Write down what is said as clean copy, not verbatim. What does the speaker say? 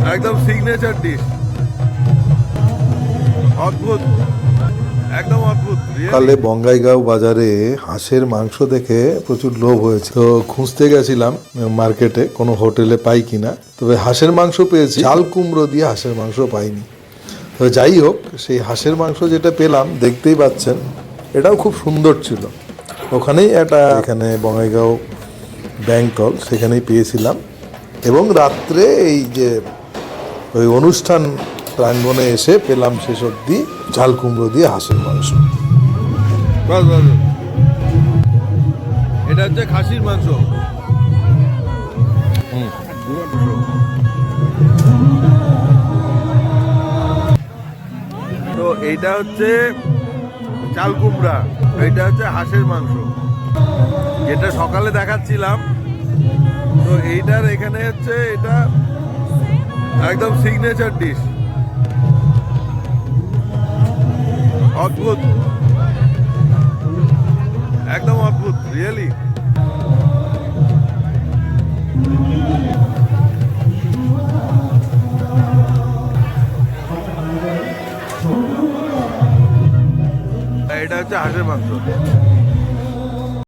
একদম signature dish, অদ্ভুত, একদম অদ্ভুত। সকালে বঙ্গাইগাঁও বাজারে হাঁসের মাংস দেখে প্রচুর লোভ হয়েছে, তো খুঁজতে গেছিলাম মার্কেটে কোনো হোটেলে পাই কিনা। তবে হাঁসের মাংস পেয়েছি, চাল কুমড়ো দিয়ে হাঁসের মাংস পাইনি। তো যাই হোক, সেই হাঁসের মাংস যেটা পেলাম দেখতেই পাচ্ছেন, এটাও খুব সুন্দর ছিল। ওখানেই এখানে বঙ্গাইগাঁও ব্যাংকল, সেখানেই পেয়েছিলাম। এবং রাত্রে এই যে ওই অনুষ্ঠান প্রাঙ্গণে এসে পেলাম শেষ অবধি চাল কুমড়ো দিয়ে হাঁসের মাংস। এটা হচ্ছে খাসির মাংস। তো এইটা হচ্ছে চাল কুমড়া, এইটা হচ্ছে হাঁসের মাংস যেটা সকালে দেখাচ্ছিলাম। তো এইটার এখানে হচ্ছে এটা একদম সিগনেচার ডিশ, অদ্ভুত, একদম অদ্ভুত, রিয়েলি। এটা হচ্ছে হাঁসের মাংস।